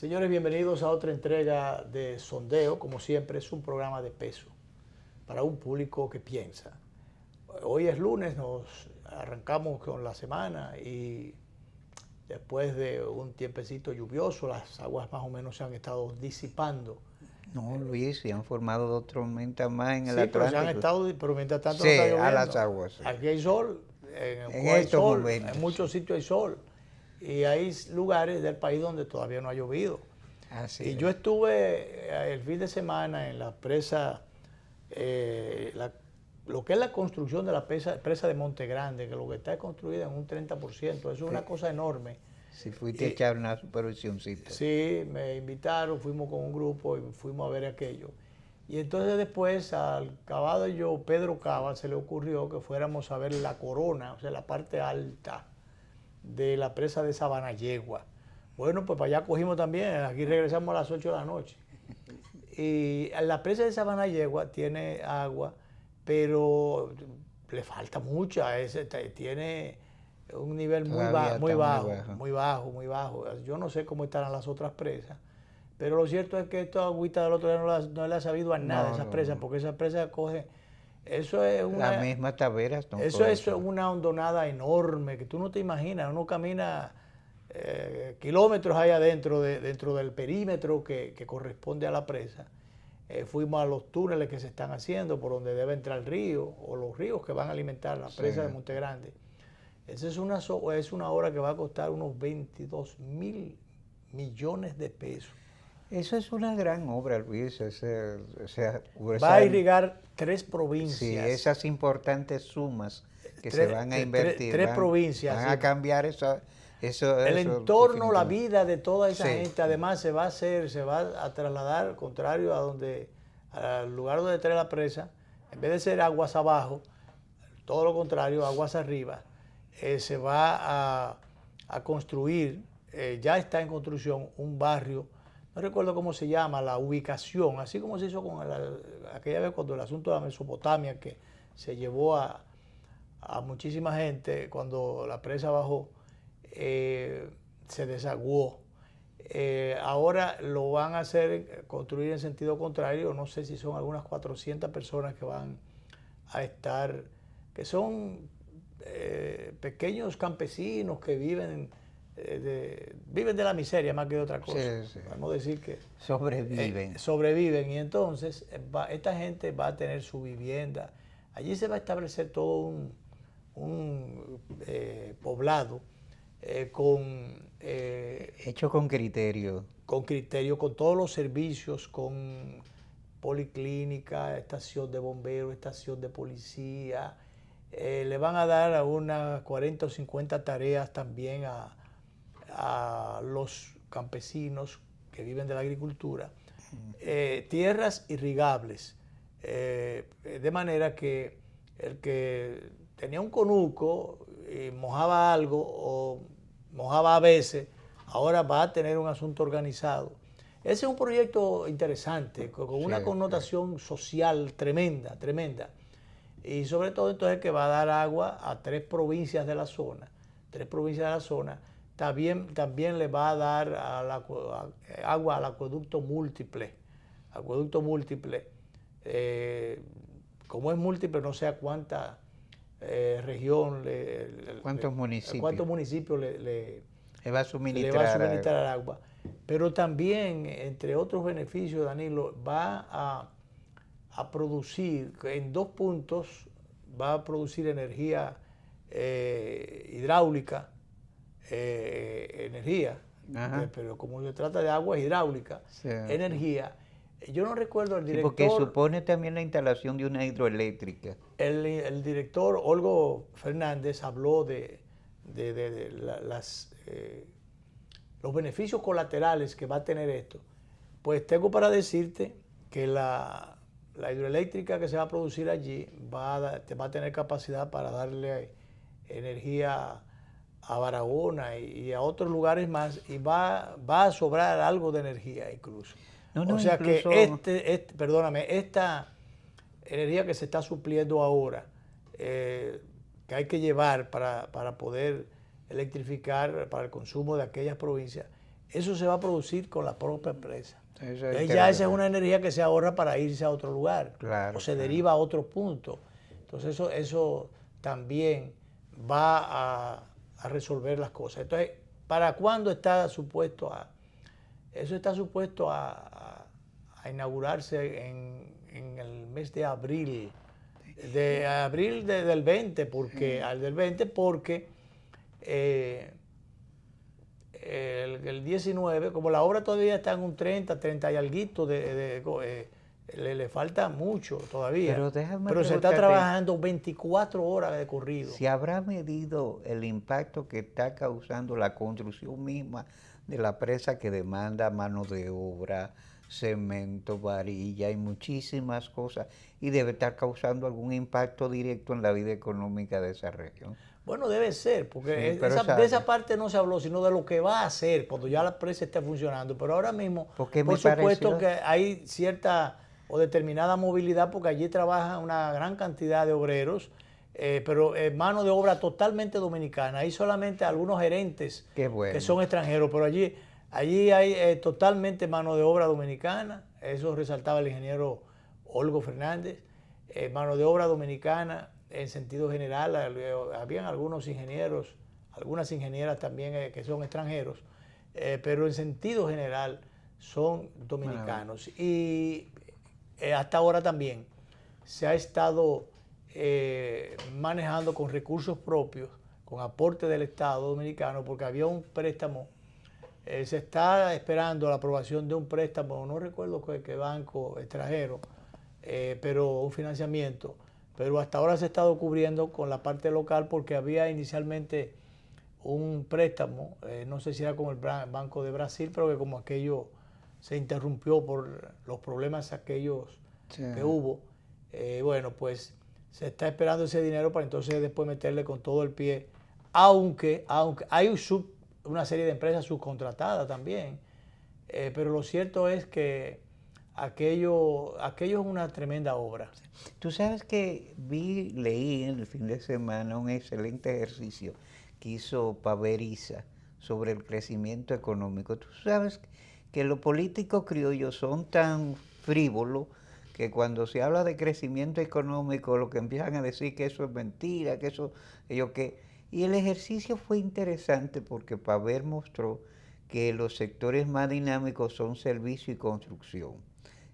Señores, bienvenidos a otra entrega de Sondeo. Como siempre, es un programa de peso para un público que piensa. Hoy es lunes, nos arrancamos con la semana y después de un tiempecito lluvioso, las aguas más o menos se han estado disipando. No, Luis, se han formado dos tormentas más en el Sí, pero Atlántico. pero mientras tanto Sí, no está a lloviendo. las aguas, sí. Aquí hay sol, en En Cuba hay estos sol, momentos, en muchos sí. sitios hay sol. Y hay lugares del país donde todavía no ha llovido. Así Y es. yo estuve el fin de semana en la presa, lo que es la construcción de la presa de Monte Grande, que lo que está es construida en un 30%, eso es una cosa enorme. Si fuiste a echar una supervisioncita. Sí, me invitaron, fuimos con un grupo y fuimos a ver aquello. Y entonces después al caballo Pedro Cava se le ocurrió que fuéramos a ver la corona, o sea, la parte alta de la presa de Sabanayegua. Bueno, pues para allá cogimos también, aquí regresamos a las 8 de la noche. Y la presa de Sabanayegua tiene agua, pero le falta mucha, tiene un nivel Todavía muy está muy bajo, bajo. muy bajo, muy bajo. Yo no sé cómo estarán las otras presas, pero lo cierto es que esta agüita del otro día no le ha sabido a nada a esas presas, No. porque esas presas cogen, eso es Las una, mismas taberas no eso cogen es una hondonada enorme que tú no te imaginas. Uno camina kilómetros allá adentro, dentro del perímetro que corresponde a la presa. Fuimos a los túneles que se están haciendo por donde debe entrar el río o los ríos que van a alimentar la presa de Monte Grande. Esa es una obra que va a costar unos 22.000 millones de pesos. Eso es una gran obra, Luis. Va a irrigar 3 provincias. Sí, esas importantes sumas que se van a invertir. Tres provincias. Van a cambiar eso. El entorno, la vida de toda esa Sí. gente, además se va a trasladar, al contrario al lugar donde trae la presa, en vez de ser aguas abajo, todo lo contrario, aguas arriba, se va a construir, ya está en construcción un barrio, no recuerdo cómo se llama, la ubicación, así como se hizo con aquella vez cuando el asunto de la Mesopotamia, que se llevó a muchísima gente cuando la presa bajó, se desaguó. Ahora lo van a hacer, construir en sentido contrario, no sé si son algunas 400 personas que van a estar, que son pequeños campesinos que viven de la miseria más que de otra cosa. Sí. Vamos a decir que sobreviven. Y entonces esta gente va a tener su vivienda. Allí se va a establecer todo un poblado hecho con criterio. Con criterio, con todos los servicios, con policlínica, estación de bomberos, estación de policía. Le van a dar a unas 40 o 50 tareas también a los campesinos que viven de la agricultura. Tierras irrigables, de manera que el que tenía un conuco y mojaba algo o mojaba a veces, ahora va a tener un asunto organizado. Ese es un proyecto interesante, con una connotación social tremenda, tremenda. Y sobre todo entonces que va a dar agua a 3 provincias de la zona. 3 provincias de la zona. También le va a dar agua al acueducto múltiple. Acueducto múltiple. Como es múltiple, no sé a cuánta región, ¿Cuántos municipios le va a suministrar agua? Pero también, entre otros beneficios, Danilo, va a producir, en 2 puntos, va a producir energía hidráulica, pero como se trata de agua hidráulica, energía. Yo no recuerdo el director. Porque supone también la instalación de una hidroeléctrica. El director Olgo Fernández habló de los beneficios colaterales que va a tener esto. Pues tengo para decirte que la hidroeléctrica que se va a producir allí va a tener capacidad para darle energía a Barahona y a otros lugares más, y va a sobrar algo de energía incluso. O sea incluso que esta energía que se está supliendo ahora, que hay que llevar para poder electrificar para el consumo de aquellas provincias, eso se va a producir con la propia empresa. Ya esa es una energía que se ahorra para irse a otro lugar, claro, o se deriva a otro punto. Entonces eso también va a resolver las cosas. Entonces, ¿para cuándo está supuesto a...? Eso está supuesto a inaugurarse en el mes de abril. Del 20, porque el 19, como la obra todavía está en un 30 y alguito, le falta mucho todavía. Pero se está trabajando 24 horas de corrido. ¿Se habrá medido el impacto que está causando la construcción misma de la presa, que demanda mano de obra, cemento, varilla y muchísimas cosas, y debe estar causando algún impacto directo en la vida económica de esa región? Bueno, debe ser, porque Sí, de esa parte no se habló, sino de lo que va a hacer cuando ya la presa esté funcionando. Pero ahora mismo, por supuesto que hay cierta o determinada movilidad, porque allí trabaja una gran cantidad de obreros, pero mano de obra totalmente dominicana. Hay solamente algunos gerentes que son extranjeros, pero allí hay totalmente mano de obra dominicana. Eso resaltaba el ingeniero Olgo Fernández. Mano de obra dominicana en sentido general. Habían algunos ingenieros, algunas ingenieras también que son extranjeros, pero en sentido general son dominicanos. Y hasta ahora también se ha estado manejando con recursos propios, con aporte del Estado dominicano, porque había un préstamo, se está esperando la aprobación de un préstamo, no recuerdo qué banco extranjero, pero un financiamiento, pero hasta ahora se ha estado cubriendo con la parte local, porque había inicialmente un préstamo, no sé si era con el Banco de Brasil, pero que como aquello se interrumpió por los problemas aquellos que hubo, bueno, pues se está esperando ese dinero para entonces después meterle con todo el pie, aunque hay una serie de empresas subcontratadas también, pero lo cierto es que aquello es una tremenda obra. Tú sabes que leí en el fin de semana un excelente ejercicio que hizo Paveriza sobre el crecimiento económico. Tú sabes que los políticos criollos son tan frívolos que cuando se habla de crecimiento económico, lo que empiezan a decir que eso es mentira, que eso, y el ejercicio fue interesante porque Paver mostró que los sectores más dinámicos son servicio y construcción.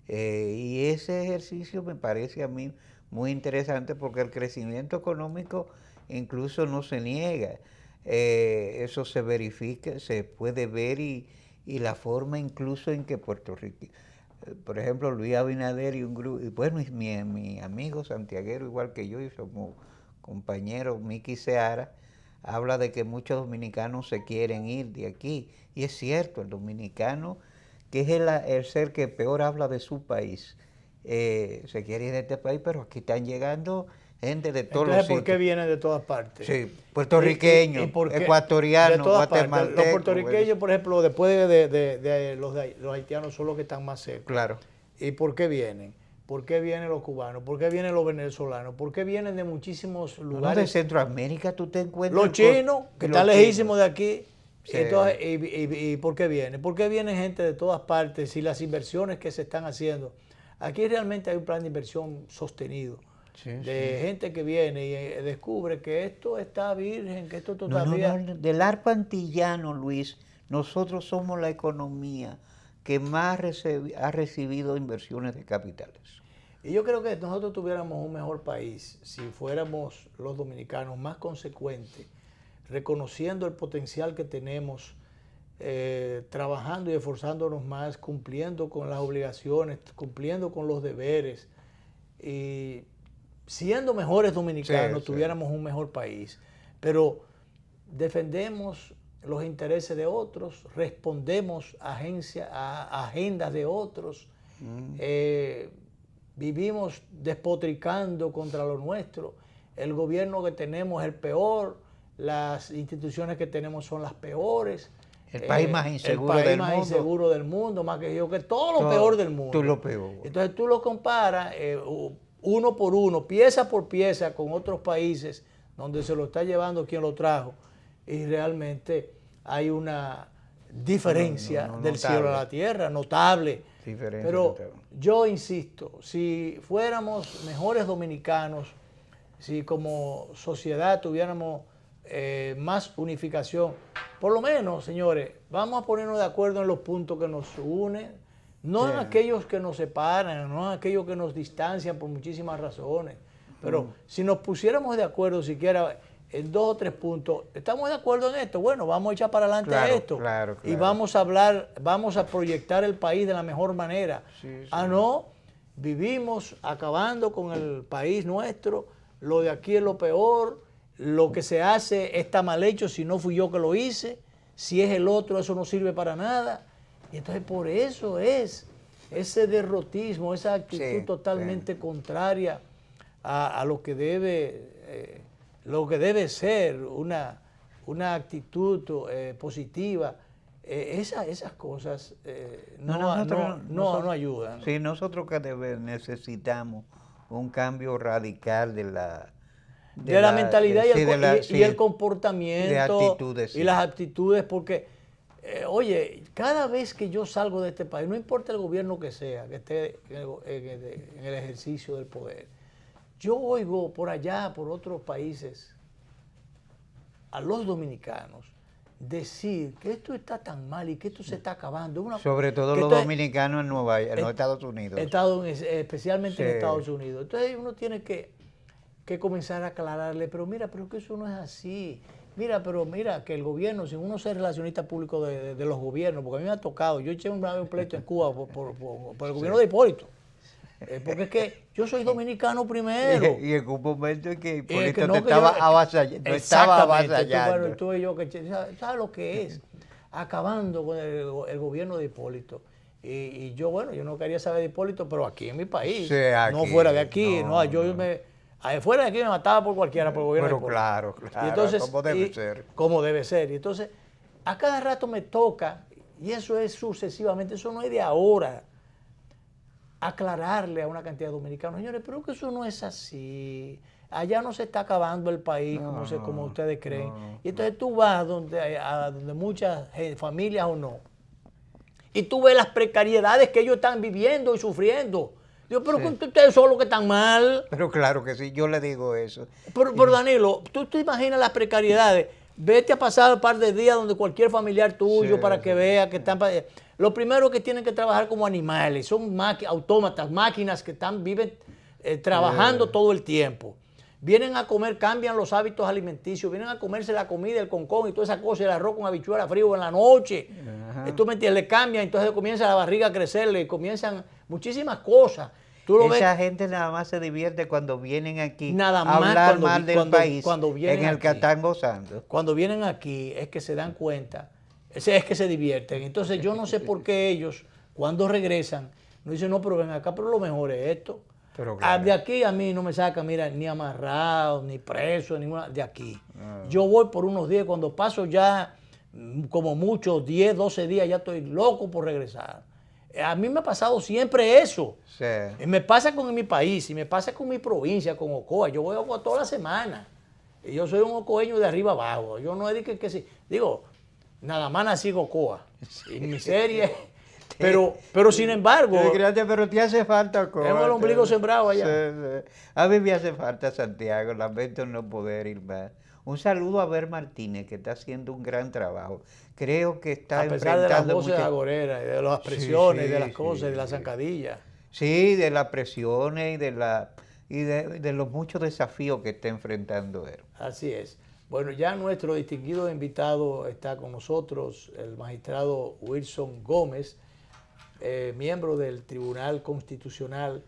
Y ese ejercicio me parece a mí muy interesante, porque el crecimiento económico incluso no se niega. Eso se verifica, se puede ver, y la forma incluso en que Puerto Rico, por ejemplo, Luis Abinader y un grupo, y bueno, mi amigo santiaguero igual que yo, y somos compañeros, Miki Seara, habla de que muchos dominicanos se quieren ir de aquí. Y es cierto, el dominicano, que es el ser que peor habla de su país, se quiere ir de este país, pero aquí están llegando gente de todos los sitios. ¿Por qué vienen de todas partes? Sí, puertorriqueños, ecuatorianos, guatemaltecos. Los puertorriqueños, por ejemplo, después de los haitianos, son los que están más cerca. Claro. ¿Y por qué vienen? ¿Por qué vienen los cubanos? ¿Por qué vienen los venezolanos? ¿Por qué vienen de muchísimos lugares? No, de Centroamérica tú te encuentras. Los chinos, que están lejísimos de aquí. Sí. Entonces, ¿y por qué vienen? ¿Por qué viene gente de todas partes y las inversiones que se están haciendo? Aquí realmente hay un plan de inversión sostenido. Sí, gente que viene y descubre que esto está virgen, que esto todavía... No, del arco antillano, Luis, nosotros somos la economía que más ha recibido inversiones de capitales. Y yo creo que nosotros tuviéramos un mejor país si fuéramos los dominicanos más consecuentes, reconociendo el potencial que tenemos, trabajando y esforzándonos más, cumpliendo con las obligaciones, cumpliendo con los deberes, y siendo mejores dominicanos, tuviéramos un mejor país. Pero defendemos los intereses de otros, respondemos a agendas de otros, vivimos despotricando contra lo nuestro. El gobierno que tenemos es el peor, las instituciones que tenemos son las peores. El país más inseguro del mundo. El país más inseguro del mundo, más que yo, que todo lo peor del mundo. Tú lo peor. Entonces tú lo comparas uno por uno, pieza por pieza, con otros países donde se lo está llevando quien lo trajo, y realmente hay una diferencia del cielo a la tierra, notable. Pero yo insisto, si fuéramos mejores dominicanos, si como sociedad tuviéramos más unificación, por lo menos, señores, vamos a ponernos de acuerdo en los puntos que nos unen, no en aquellos que nos separan, no en aquellos que nos distancian por muchísimas razones. Pero si nos pusiéramos de acuerdo siquiera en 2 o 3 puntos, ¿estamos de acuerdo en esto? Bueno, vamos a echar para adelante esto. Y vamos a hablar, vamos a proyectar el país de la mejor manera. No, vivimos acabando con el país nuestro, lo de aquí es lo peor, lo que se hace está mal hecho si no fui yo que lo hice, si es el otro eso no sirve para nada. Y entonces por eso es ese derrotismo, esa actitud totalmente contraria a lo que debe ser una actitud positiva. Esas cosas no ayudan. Sí, nosotros que necesitamos un cambio radical de la mentalidad y el comportamiento y las actitudes, porque oye, cada vez que yo salgo de este país, no importa el gobierno que sea, que esté en el ejercicio del poder, yo oigo por allá, por otros países, a los dominicanos decir que esto está tan mal y que esto se está acabando. Sobre todo los dominicanos en los Estados Unidos. Especialmente en Estados Unidos. Entonces uno tiene que comenzar a aclararle, pero que eso no es así. Mira que el gobierno, si uno es relacionista público de los gobiernos, porque a mí me ha tocado, yo eché un pleito en Cuba por el gobierno de Hipólito. Porque es que yo soy dominicano primero. Y en un momento en que Hipólito estaba avasallando. Bueno, tú y yo, ¿sabes lo que es? Acabando con el gobierno de Hipólito. Y yo, bueno, yo no quería saber de Hipólito, pero aquí en mi país, no fuera de aquí, fuera de aquí me mataba por cualquiera, por el gobierno de Hipólito. Claro, y entonces, como debe ser. Como debe ser. Y entonces, a cada rato me toca, y eso es sucesivamente, eso no es de ahora, aclararle a una cantidad de dominicanos, señores, pero que eso no es así. Allá no se está acabando el país como ustedes creen. Y entonces tú vas a donde muchas familias o no, y tú ves las precariedades que ellos están viviendo y sufriendo. Digo, pero ustedes son los que están mal. Pero claro que sí, yo le digo eso. Pero Danilo, tú te imaginas las precariedades. Vete a pasar un par de días donde cualquier familiar tuyo para que vea que están... Lo primero que tienen que trabajar como animales, son autómatas, máquinas que viven trabajando todo el tiempo. Vienen a comer, cambian los hábitos alimenticios, vienen a comerse la comida, el concón y toda esa cosa, el arroz con habichuela frío en la noche. ¿Tú me entiendes? Le cambian, entonces comienza la barriga a crecerle, comienzan muchísimas cosas. Esa gente nada más se divierte cuando vienen aquí a hablar mal del país en el que están gozando. Cuando vienen aquí es que se dan cuenta, es que se divierten. Entonces yo no sé por qué ellos, cuando regresan, no dicen, no, pero ven acá, pero lo mejor es esto. Pero claro. De aquí a mí no me sacan, mira, ni amarrado, ni preso, ninguna, de aquí. Yo voy por unos días, cuando paso ya como mucho, 10, 12 días, ya estoy loco por regresar. A mí me ha pasado siempre eso. Sí. Y me pasa con mi país, y me pasa con mi provincia, con Ocoa. Yo voy a Ocoa toda la semana. Y yo soy un ocoeño de arriba abajo. Yo no es de que sí. Digo, nada más nací en Ocoa. Y mi serie... Pero sin embargo... Pero te hace falta Ocoa. Tengo el ombligo sembrado allá. Sí. A mí me hace falta Santiago. Lamento no poder ir más. Un saludo a Ver Martínez, que está haciendo un gran trabajo. Creo que está enfrentando... A pesar de las voces agoreras, de las presiones, de las cosas, de las zancadillas. Sí, de las presiones y de los muchos desafíos que está enfrentando él. Así es. Bueno, ya nuestro distinguido invitado está con nosotros, el magistrado Wilson Gómez, miembro del Tribunal Constitucional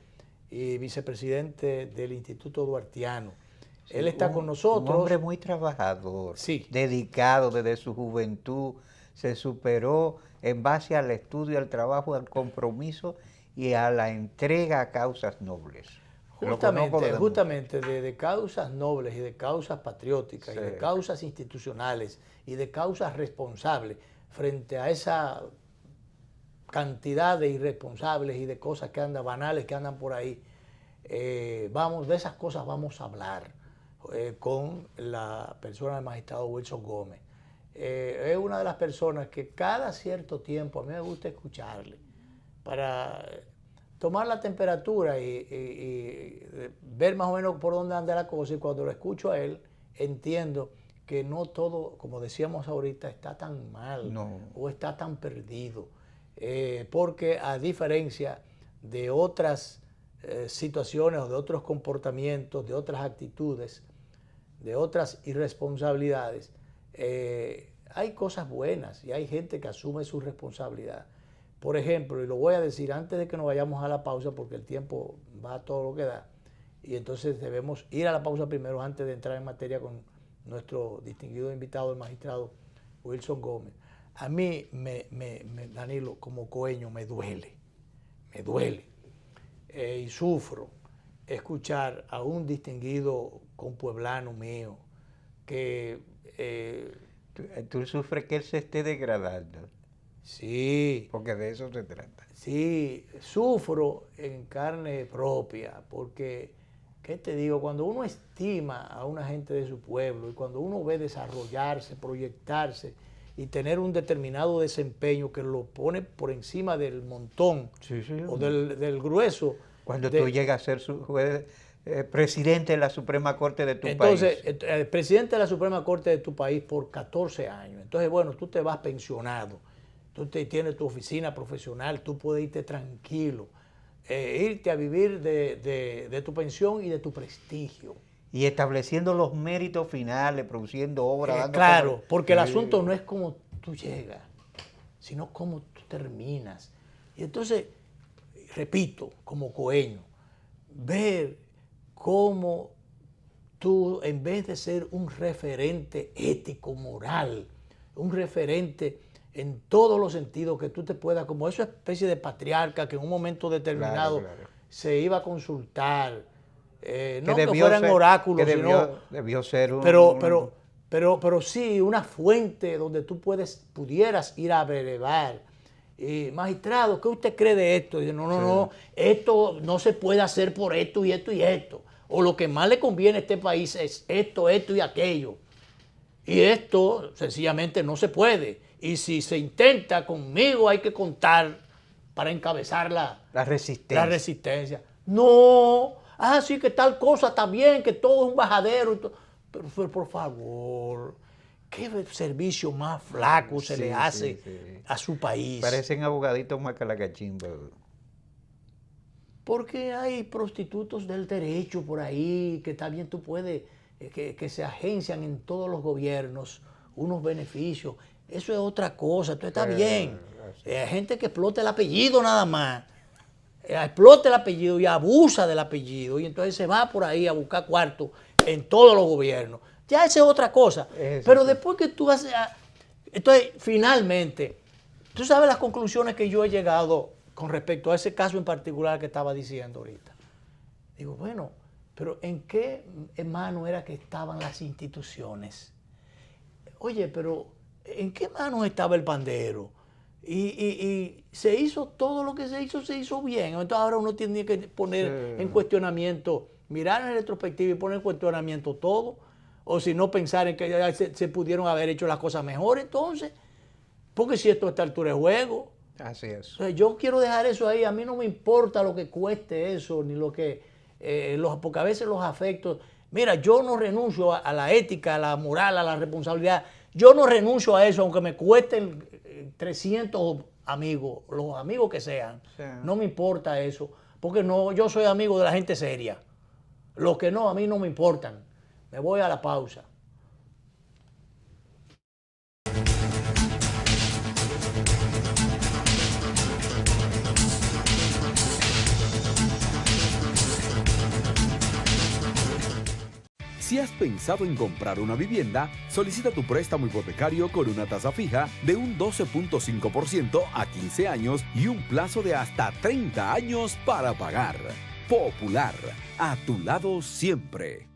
y vicepresidente del Instituto Duartiano. Él está con nosotros. Un hombre muy trabajador, dedicado desde su juventud, se superó en base al estudio, al trabajo, al compromiso y a la entrega a causas nobles. Justamente de causas nobles y de causas patrióticas y de causas institucionales y de causas responsables frente a esa cantidad de irresponsables y de cosas que andan banales, que andan por ahí. De esas cosas vamos a hablar con la persona del magistrado Wilson Gómez. es una de las personas que cada cierto tiempo a mí me gusta escucharle para tomar la temperatura y ver más o menos por dónde anda la cosa. Y cuando lo escucho a él, entiendo que no todo, como decíamos ahorita, está tan mal o está tan perdido. Porque a diferencia de otras situaciones o de otros comportamientos, de otras actitudes, de otras irresponsabilidades, hay cosas buenas y hay gente que asume su responsabilidad. Por ejemplo, y lo voy a decir antes de que nos vayamos a la pausa porque el tiempo va a todo lo que da, y entonces debemos ir a la pausa primero antes de entrar en materia con nuestro distinguido invitado, el magistrado Wilson Gómez. A mí, Danilo, como coeño, me duele y sufro escuchar a un distinguido compueblano mío que... Tú sufres que él se esté degradando. Sí. Porque de eso se trata. Sí, sufro en carne propia, porque, ¿qué te digo? Cuando uno estima a una gente de su pueblo y cuando uno ve desarrollarse, proyectarse y tener un determinado desempeño que lo pone por encima del montón o del grueso. Cuando tú llegas a ser presidente de la Suprema Corte de tu país. Entonces, el presidente de la Suprema Corte de tu país por 14 años. Entonces, bueno, tú te vas pensionado, tú tienes tu oficina profesional, tú puedes irte tranquilo, irte a vivir de tu pensión y de tu prestigio. Y estableciendo los méritos finales, produciendo obras. Claro, porque el asunto no es cómo tú llegas, sino cómo tú terminas. Y entonces, repito, como coeño, ver cómo tú, en vez de ser un referente ético, moral, un referente en todos los sentidos que tú te puedas, como esa especie de patriarca que en un momento determinado se iba a consultar, no que fueran oráculos, sino debió ser un... Pero sí una fuente donde tú pudieras ir a averiguar. Magistrado, ¿qué usted cree de esto? Y dice, no, esto no se puede hacer por esto y esto y esto. O lo que más le conviene a este país es esto, esto y aquello. Y esto sencillamente no se puede. Y si se intenta conmigo hay que contar para encabezar la resistencia. No, sí que tal cosa está bien, que todo es un bajadero. Pero por favor, ¿qué servicio más flaco se le hace a su país? Parecen abogaditos más calacachimba. Porque hay prostitutos del derecho por ahí, que también tú puedes, que se agencian en todos los gobiernos unos beneficios. Eso es otra cosa, esto está bien. Hay gente que explota el apellido nada más. Explota el apellido y abusa del apellido. Y entonces se va por ahí a buscar cuarto en todos los gobiernos. Ya esa es otra cosa. Pero después que tú haces... Entonces, finalmente, tú sabes las conclusiones que yo he llegado con respecto a ese caso en particular que estaba diciendo ahorita. Digo, bueno, pero ¿en qué mano era que estaban las instituciones? Oye, pero ¿en qué mano estaba el pandero? Y se hizo todo lo que se hizo bien. Entonces ahora uno tiene que poner en cuestionamiento, mirar en retrospectiva y poner en cuestionamiento todo. O si no, pensar en que se pudieron haber hecho las cosas mejor entonces. Porque si esto a esta altura es juego. Así es. O sea, yo quiero dejar eso ahí. A mí no me importa lo que cueste eso, ni lo que... porque a veces los afectos... Mira, yo no renuncio a la ética, a la moral, a la responsabilidad. Yo no renuncio a eso, aunque me cuesten 300 amigos, los amigos que sean. Sí. No me importa eso, porque no, yo soy amigo de la gente seria. Los que no, a mí no me importan. Me voy a la pausa. Si has pensado en comprar una vivienda, solicita tu préstamo hipotecario con una tasa fija de un 12.5% a 15 años y un plazo de hasta 30 años para pagar. Popular, a tu lado siempre.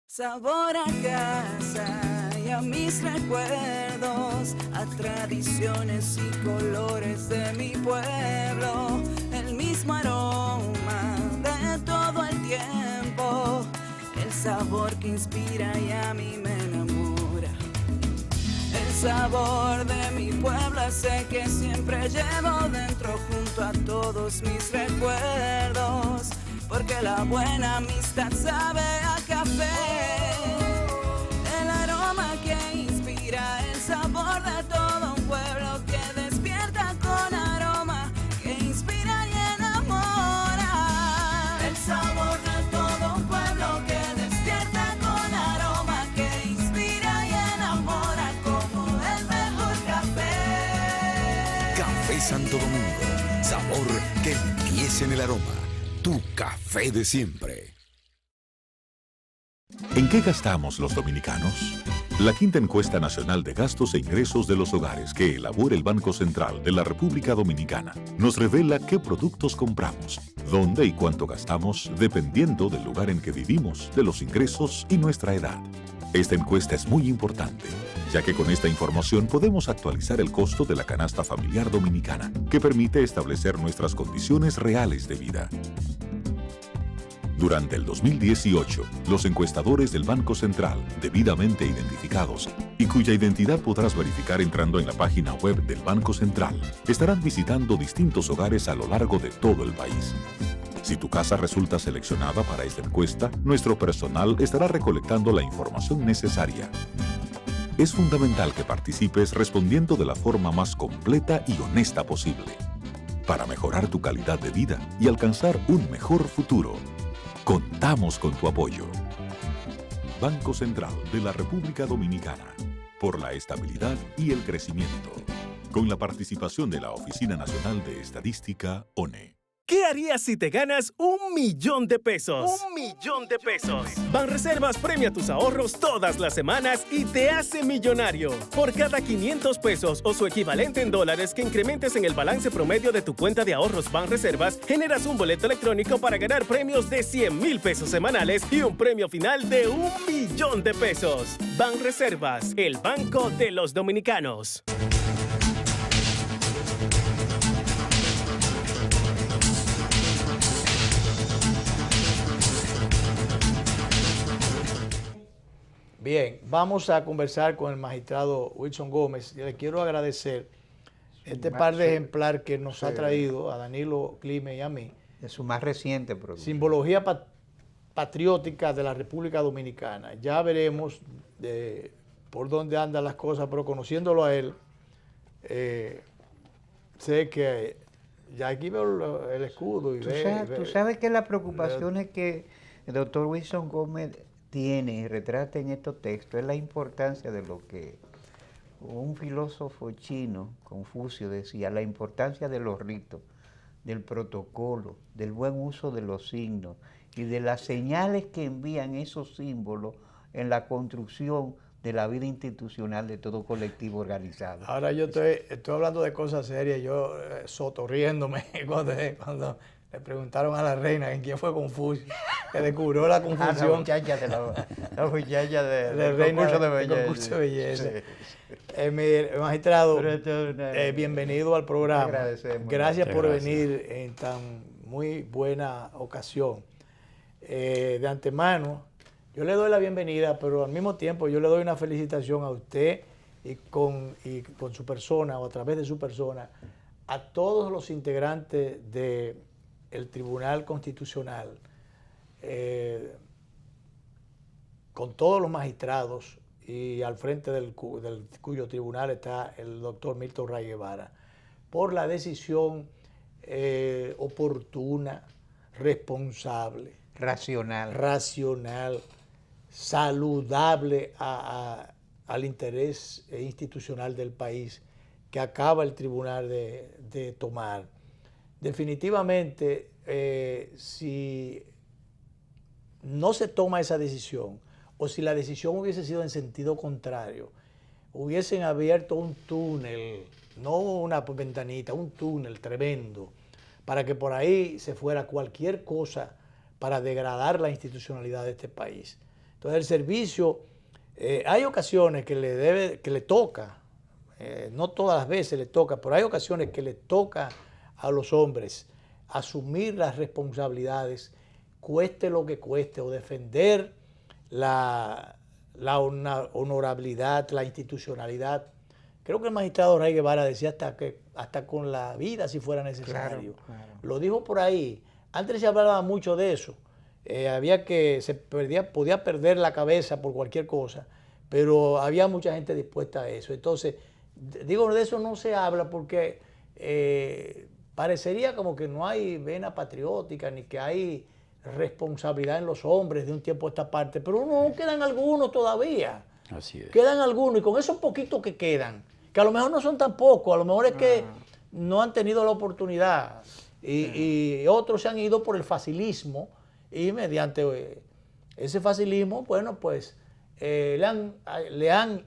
Sabor a casa y a mis recuerdos, a tradiciones y colores de mi pueblo, el mismo aroma de todo el tiempo, el sabor que inspira y a mí me enamora. sabor de mi pueblo, ese que siempre llevo dentro junto a todos mis recuerdos, porque la buena amistad sabe a café, el aroma que inspira el sabor de todo un pueblo que despierta con aroma, que inspira y enamora, el sabor de todo un pueblo que despierta con aroma, que inspira y enamora como el mejor café. Café Santo Domingo, sabor que empieza en el aroma. Tu café de siempre. ¿En qué gastamos los dominicanos? La quinta encuesta nacional de gastos e ingresos de los hogares que elabora el Banco Central de la República Dominicana nos revela qué productos compramos, dónde y cuánto gastamos dependiendo del lugar en que vivimos, de los ingresos y nuestra edad. Esta encuesta es muy importante, ya que con esta información podemos actualizar el costo de la canasta familiar dominicana, que permite establecer nuestras condiciones reales de vida. Durante el 2018, los encuestadores del Banco Central, debidamente identificados y cuya identidad podrás verificar entrando en la página web del Banco Central, estarán visitando distintos hogares a lo largo de todo el país. Si tu casa resulta seleccionada para esta encuesta, nuestro personal estará recolectando la información necesaria. Es fundamental que participes respondiendo de la forma más completa y honesta posible, para mejorar tu calidad de vida y alcanzar un mejor futuro. Contamos con tu apoyo. Banco Central de la República Dominicana, por la estabilidad y el crecimiento, con la participación de la Oficina Nacional de Estadística, ONE. ¿Qué harías si te ganas $1.000.000? $1.000.000. Banreservas premia tus ahorros todas las semanas y te hace millonario. Por cada $500 o su equivalente en dólares que incrementes en el balance promedio de tu cuenta de ahorros Banreservas, generas un boleto electrónico para ganar premios de $100.000 semanales y un premio final de $1.000.000. Banreservas, el banco de los dominicanos. Bien, vamos a conversar con el magistrado Wilson Gómez. Le quiero agradecer este par de ejemplar que nos ha traído a Danilo Clime y a mí. Es su más reciente producto. Simbología patriótica de la República Dominicana. Ya veremos por dónde andan las cosas, pero conociéndolo a él, sé que ya aquí veo el escudo y Tú sabes que la preocupación es que el doctor Wilson Gómez tiene y retrata en estos textos es la importancia de lo que un filósofo chino, Confucio, decía, la importancia de los ritos, del protocolo, del buen uso de los signos y de las señales que envían esos símbolos en la construcción de la vida institucional de todo colectivo organizado. Ahora yo estoy hablando de cosas serias, yo riéndome cuando le preguntaron a la reina en quién fue Confucio, que descubrió la confusión. La muchacha del reina concurso de belleza. Concurso de belleza. Sí. Magistrado, bienvenido al programa. Gracias por venir en tan muy buena ocasión. De antemano, yo le doy la bienvenida, pero al mismo tiempo yo le doy una felicitación a usted y con su persona, o a través de su persona, a todos los integrantes del Tribunal Constitucional, con todos los magistrados, y al frente del cuyo tribunal está el doctor Milton Ray Guevara, por la decisión oportuna, responsable, racional, saludable al interés institucional del país que acaba el tribunal de tomar. Definitivamente, si no se toma esa decisión, o si la decisión hubiese sido en sentido contrario, hubiesen abierto un túnel, no una ventanita, un túnel tremendo, para que por ahí se fuera cualquier cosa para degradar la institucionalidad de este país. Entonces el servicio, hay ocasiones que le toca, no todas las veces le toca, pero hay ocasiones que le toca a los hombres asumir las responsabilidades, cueste lo que cueste, o defender la honorabilidad, la institucionalidad creo que el magistrado Rey Guevara decía hasta con la vida si fuera necesario. Claro. Lo dijo por ahí. Antes se hablaba mucho de eso. Podía perder la cabeza por cualquier cosa, pero había mucha gente dispuesta a eso. Entonces, digo, de eso no se habla porque parecería como que no hay vena patriótica ni que hay responsabilidad en los hombres de un tiempo a esta parte, pero no quedan algunos todavía. Así es. Quedan algunos y con esos poquitos que quedan, que a lo mejor no son tan pocos, a lo mejor es que no han tenido la oportunidad y otros se han ido por el facilismo y mediante ese facilismo, bueno, pues le han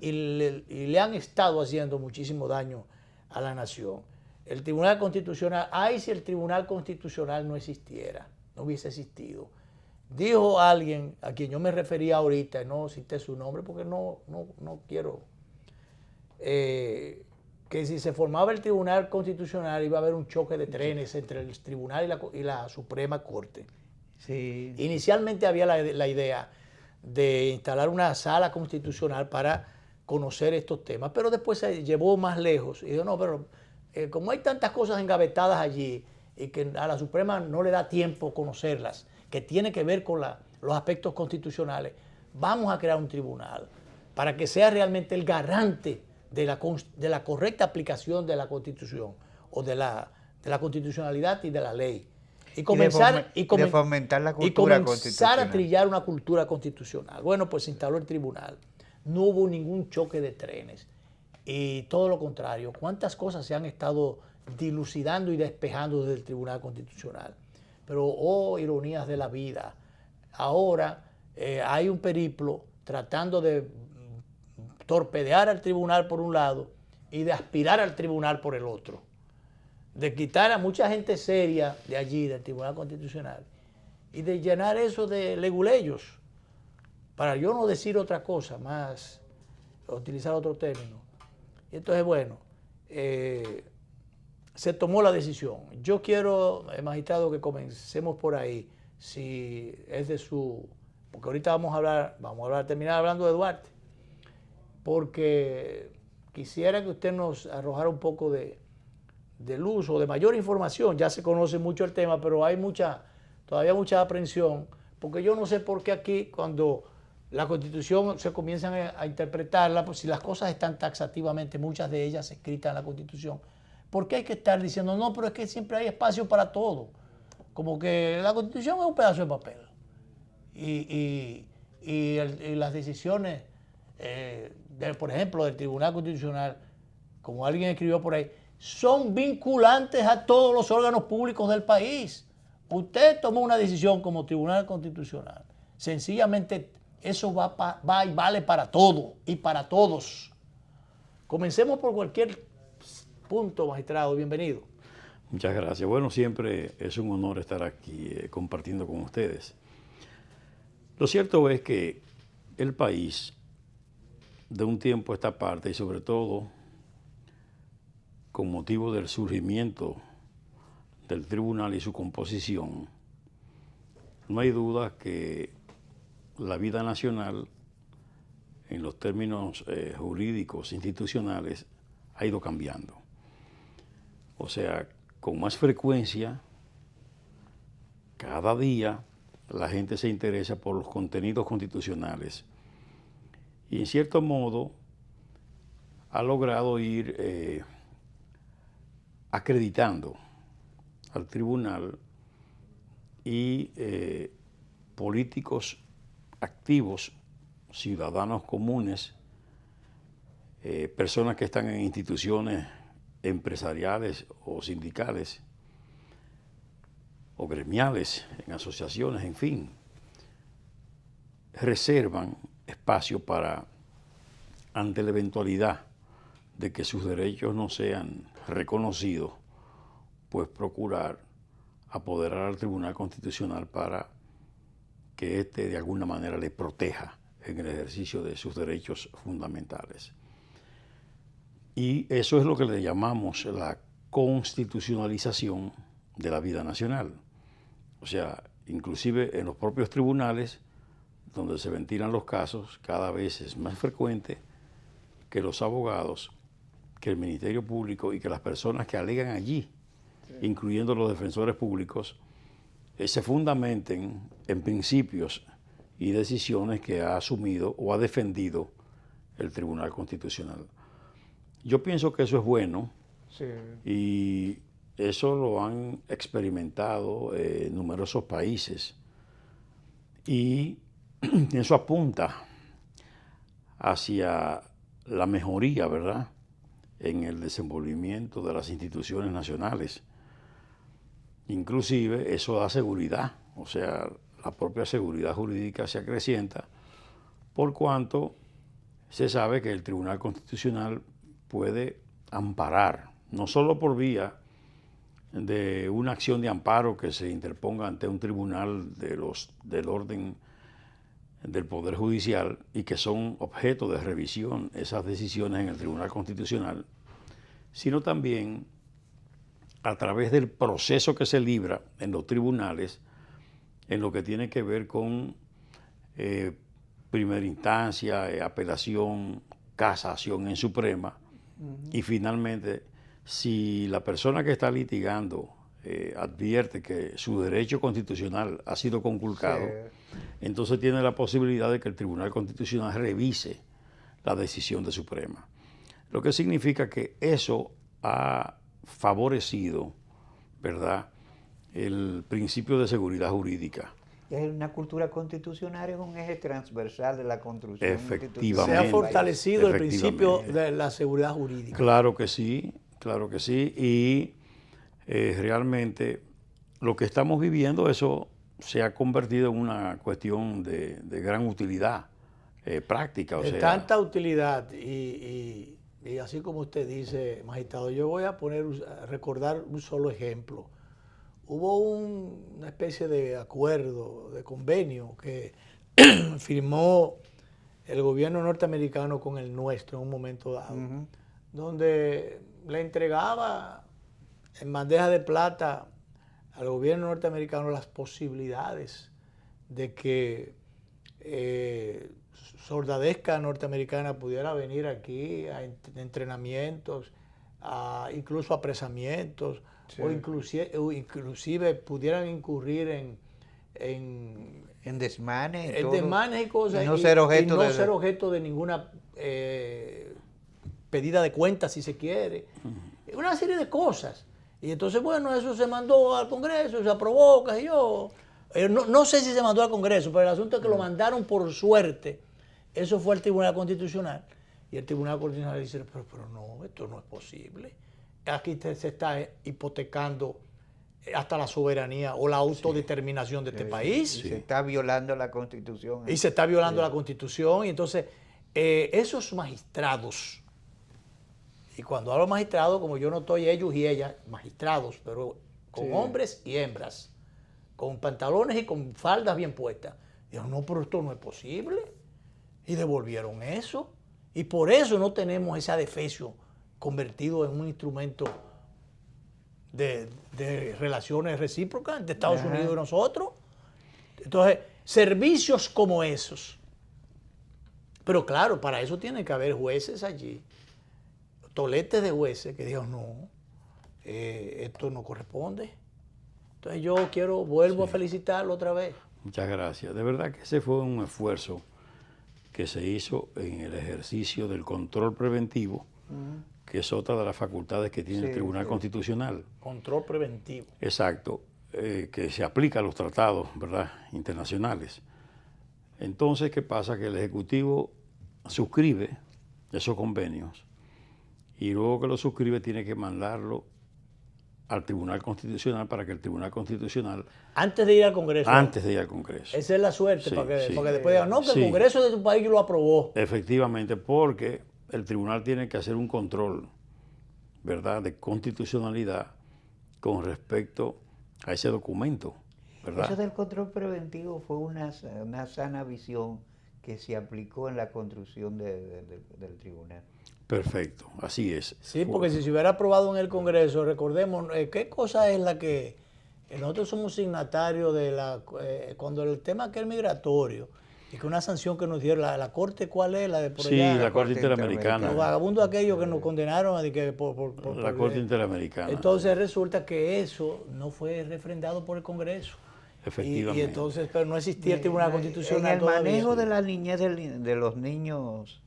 estado haciendo muchísimo daño a la nación. El Tribunal Constitucional, si el Tribunal Constitucional no existiera, no hubiese existido. Dijo alguien a quien yo me refería ahorita, no cité su nombre porque no quiero, que si se formaba el Tribunal Constitucional iba a haber un choque de trenes entre el Tribunal y la Suprema Corte. Sí. Inicialmente había la idea de instalar una sala constitucional para conocer estos temas, pero después se llevó más lejos y dijo, no, pero como hay tantas cosas engavetadas allí y que a la Suprema no le da tiempo conocerlas, que tiene que ver con los aspectos constitucionales, vamos a crear un tribunal para que sea realmente el garante de la correcta aplicación de la Constitución o de la constitucionalidad y de la ley. Y comenzar fomentar la cultura constitucional. A trillar una cultura constitucional. Bueno, pues se instaló el tribunal. No hubo ningún choque de trenes. Y todo lo contrario. ¿Cuántas cosas se han estado dilucidando y despejando desde el Tribunal Constitucional? Pero, ironías de la vida. Ahora hay un periplo tratando de torpedear al tribunal por un lado y de aspirar al tribunal por el otro. De quitar a mucha gente seria de allí, del Tribunal Constitucional, y de llenar eso de leguleyos, para yo no decir otra cosa más, utilizar otro término. Y entonces, bueno, se tomó la decisión. Yo quiero, magistrado, que comencemos por ahí, si es de su... Porque ahorita terminar hablando de Duarte, porque quisiera que usted nos arrojara un poco de luz o de mayor información. Ya se conoce mucho el tema, pero hay todavía mucha aprensión, porque yo no sé por qué aquí, cuando la Constitución se comienzan a interpretarla, pues si las cosas están taxativamente, muchas de ellas escritas en la Constitución, ¿por qué hay que estar diciendo, no, pero es que siempre hay espacio para todo? Como que la Constitución es un pedazo de papel. Y las decisiones, por ejemplo, del Tribunal Constitucional, como alguien escribió por ahí, son vinculantes a todos los órganos públicos del país. Usted tomó una decisión como Tribunal Constitucional. Sencillamente eso va y vale para todo y para todos. Comencemos por cualquier punto, magistrado. Bienvenido. Muchas gracias. Bueno, siempre es un honor estar aquí compartiendo con ustedes. Lo cierto es que el país, de un tiempo a esta parte, y sobre todo con motivo del surgimiento del tribunal y su composición, no hay duda que la vida nacional, en los términos jurídicos, institucionales, ha ido cambiando. O sea, con más frecuencia, cada día, la gente se interesa por los contenidos constitucionales y, en cierto modo, ha logrado ir acreditando al tribunal y políticos activos, ciudadanos comunes, personas que están en instituciones empresariales o sindicales o gremiales, en asociaciones, en fin, reservan espacio para, ante la eventualidad de que sus derechos no sean reconocidos, pues procurar apoderar al Tribunal Constitucional para que éste de alguna manera le proteja en el ejercicio de sus derechos fundamentales. Y eso es lo que le llamamos la constitucionalización de la vida nacional. O sea, inclusive en los propios tribunales, donde se ventilan los casos, cada vez es más frecuente que los abogados que el Ministerio Público y que las personas que alegan allí, incluyendo los defensores públicos, se fundamenten en principios y decisiones que ha asumido o ha defendido el Tribunal Constitucional. Yo pienso que eso es bueno, Sí. y eso lo han experimentado numerosos países. Y eso apunta hacia la mejoría, ¿verdad?, en el desenvolvimiento de las instituciones nacionales. Inclusive eso da seguridad, o sea, la propia seguridad jurídica se acrecienta por cuanto se sabe que el Tribunal Constitucional puede amparar, no solo por vía de una acción de amparo que se interponga ante un tribunal del orden del Poder Judicial y que son objeto de revisión esas decisiones en el Tribunal Constitucional, sino también a través del proceso que se libra en los tribunales en lo que tiene que ver con primera instancia, apelación, casación en Suprema, y finalmente, si la persona que está litigando advierte que su derecho constitucional ha sido conculcado, entonces tiene la posibilidad de que el Tribunal Constitucional revise la decisión de Suprema. Lo que significa que eso ha favorecido, ¿verdad?, el principio de seguridad jurídica. Es una cultura constitucional, es un eje transversal de la construcción Efectivamente. Se ha fortalecido el principio Efectivamente. de la seguridad jurídica. Claro que sí, y realmente lo que estamos viviendo, eso se ha convertido en una cuestión de gran utilidad práctica. O De sea, tanta utilidad y así como usted dice, magistrado, yo voy a recordar un solo ejemplo. Hubo una especie de acuerdo, de convenio que firmó el gobierno norteamericano con el nuestro en un momento dado, donde le entregaba en bandeja de plata al gobierno norteamericano las posibilidades de que soldadesca norteamericana pudiera venir aquí a entrenamientos, incluso apresamientos, o inclusive pudieran incurrir en desmanes y cosas, y no ser objeto de ninguna pedida de cuentas, si se quiere. Una serie de cosas. Y entonces, bueno, eso se mandó al Congreso, se aprobó, que yo. No sé si se mandó al Congreso, pero el asunto es que lo mandaron por suerte. Eso fue al Tribunal Constitucional. Y el Tribunal Constitucional dice, pero no, esto no es posible. Aquí se está hipotecando hasta la soberanía o la autodeterminación de este país. Se está violando la Constitución. Y se está violando la Constitución. Y entonces, esos magistrados, y cuando hablo magistrados, como yo no estoy ellos y ellas, magistrados, pero con hombres y hembras, con pantalones y con faldas bien puestas, dijeron, no, pero esto no es posible. Y devolvieron eso. Y por eso no tenemos ese adefesio convertido en un instrumento de relaciones recíprocas entre Estados Unidos y nosotros. Entonces, servicios como esos. Pero claro, para eso tiene que haber jueces allí, toletes de jueces que digan, no, esto no corresponde. Entonces yo vuelvo a felicitarlo otra vez. Muchas gracias. De verdad que ese fue un esfuerzo que se hizo en el ejercicio del control preventivo, que es otra de las facultades que tiene el Tribunal Constitucional. Control preventivo. Exacto, que se aplica a los tratados, ¿verdad?, internacionales. Entonces, ¿qué pasa? Que el Ejecutivo suscribe esos convenios y luego que lo suscribe tiene que mandarlo al Tribunal Constitucional para que el Tribunal Constitucional... Antes de ir al Congreso. Antes de ir al Congreso. Esa es la suerte, Sí, para que sí. después digan, no, que el Congreso de tu país lo aprobó. Efectivamente, porque el tribunal tiene que hacer un control, ¿verdad?, de constitucionalidad con respecto a ese documento, ¿verdad? Eso del control preventivo fue una sana visión que se aplicó en la construcción del tribunal. Perfecto, así es. Sí, porque si se hubiera aprobado en el Congreso, recordemos, ¿qué cosa es la que nosotros somos signatarios de cuando el tema que es migratorio Y que una sanción que nos dieron, la Corte, ¿cuál es? La de por Sí, allá. la Corte Interamericana. Los vagabundos aquellos que nos condenaron de que La Corte Interamericana. Entonces resulta que eso no fue refrendado por el Congreso. Efectivamente. Y entonces, pero no existía el Tribunal Constitucional. En el todavía. manejo de la niñez de los niños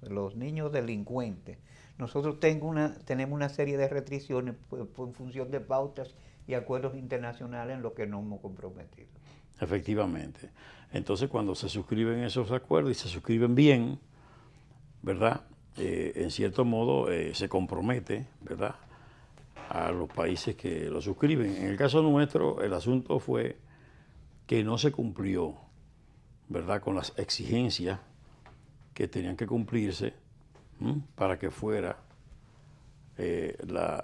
delincuentes, nosotros tenemos una serie de restricciones en función de pautas y acuerdos internacionales en los que nos hemos comprometido. Efectivamente. Entonces, cuando se suscriben esos acuerdos y se suscriben bien, ¿verdad? En cierto modo se compromete, ¿verdad?, a los países que lo suscriben. En el caso nuestro, el asunto fue que no se cumplió, ¿verdad?, con las exigencias que tenían que cumplirse para que fuera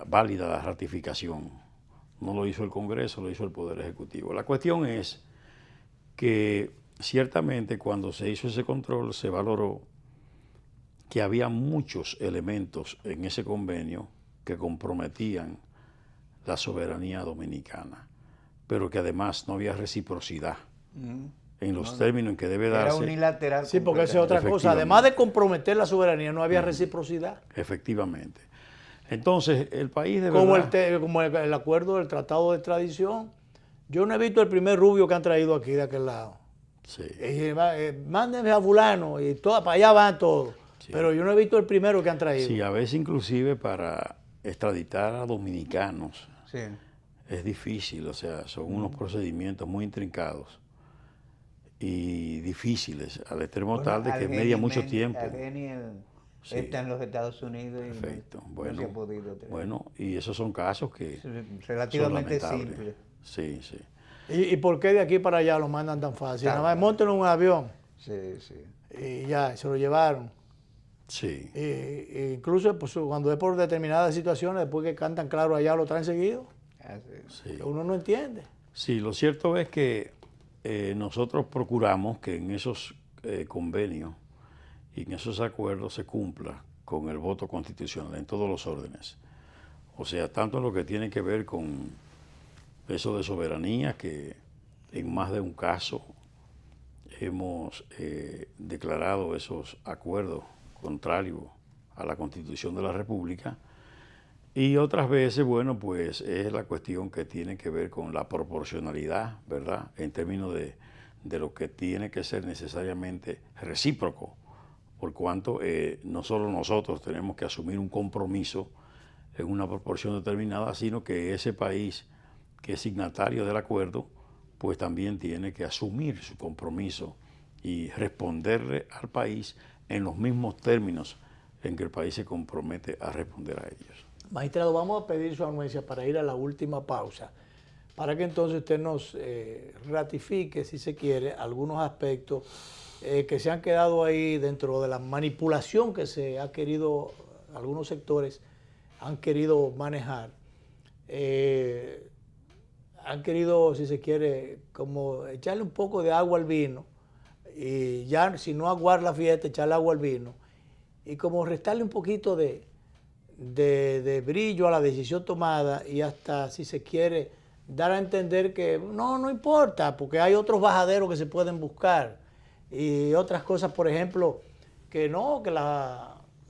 válida la ratificación. No lo hizo el Congreso, lo hizo el Poder Ejecutivo. La cuestión es que ciertamente cuando se hizo ese control se valoró que había muchos elementos en ese convenio que comprometían la soberanía dominicana, pero que además no había reciprocidad en los términos en que debe darse. Era unilateral. Sí, porque esa es otra cosa. Además de comprometer la soberanía, no había reciprocidad. Efectivamente. Entonces, el país de Como verdad... como el acuerdo del Tratado de Extradición. Yo no he visto el primer rubio que han traído aquí de aquel lado. Sí. Mándenme a fulano y para allá van todos. Sí. Pero yo no he visto el primero que han traído. Sí, a veces inclusive para extraditar a dominicanos Sí. es difícil, o sea, son unos procedimientos muy intrincados y difíciles, al extremo tal de que media mucho tiempo. Sí. Está en los Estados Unidos y Perfecto. no Bueno, se ha podido traer. bueno, y esos son casos que Relativamente son lamentables. simples. Sí, sí. ¿Y por qué de aquí para allá lo mandan tan fácil? Nada más monten un avión Sí, sí. y ya, se lo llevaron. Sí. Y incluso pues, cuando es por determinadas situaciones, después que cantan claro allá, lo traen seguido. Sí. Que uno no entiende. Sí, lo cierto es que nosotros procuramos que en esos convenios y en esos acuerdos se cumpla con el voto constitucional en todos los órdenes. O sea, tanto en lo que tiene que ver con eso de soberanía, que en más de un caso hemos declarado esos acuerdos contrarios a la Constitución de la República, y otras veces, bueno, pues es la cuestión que tiene que ver con la proporcionalidad, ¿verdad?, en términos de lo que tiene que ser necesariamente recíproco, por cuanto no solo nosotros tenemos que asumir un compromiso en una proporción determinada, sino que ese país que es signatario del acuerdo, pues también tiene que asumir su compromiso y responderle al país en los mismos términos en que el país se compromete a responder a ellos. Magistrado, vamos a pedir su anuencia para ir a la última pausa, para que entonces usted nos ratifique, si se quiere, algunos aspectos que se han quedado ahí dentro de la manipulación que se ha querido, algunos sectores han querido manejar. Han querido, si se quiere, como echarle un poco de agua al vino, y ya, si no aguar la fiesta, echarle agua al vino, y como restarle un poquito de brillo a la decisión tomada, y hasta, si se quiere, dar a entender que no importa, porque hay otros bajaderos que se pueden buscar, y otras cosas, por ejemplo, que no, que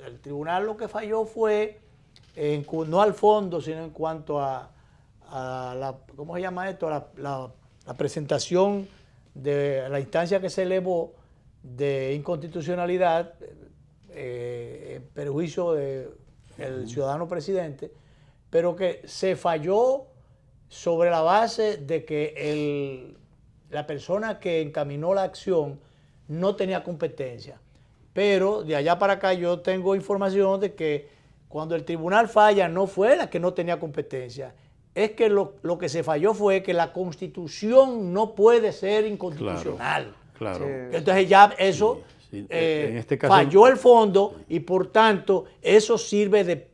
el tribunal lo que falló fue, no al fondo, sino en cuanto a la, ¿cómo se llama esto? La presentación de la instancia que se elevó de inconstitucionalidad, en perjuicio del ciudadano presidente, pero que se falló sobre la base de que la persona que encaminó la acción no tenía competencia. Pero de allá para acá yo tengo información de que cuando el tribunal falla no fue la que no tenía competencia, es que lo que se falló fue que la Constitución no puede ser inconstitucional. Claro. Entonces ya eso sí. En este caso, falló el fondo y por tanto eso sirve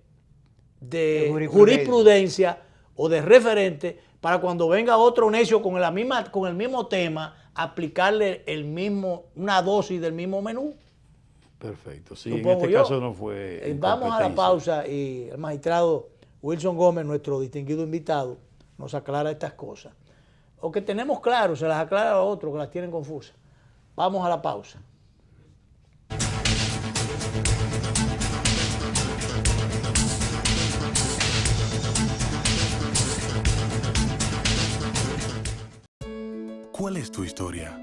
de jurisprudencia o de referente para cuando venga otro necio con el mismo tema, aplicarle una dosis del mismo menú. Perfecto, sí, en este caso no fue. Vamos a la pausa y el magistrado Wilson Gómez, nuestro distinguido invitado, nos aclara estas cosas. O que tenemos claro, se las aclara a otros que las tienen confusas. Vamos a la pausa. ¿Cuál es tu historia?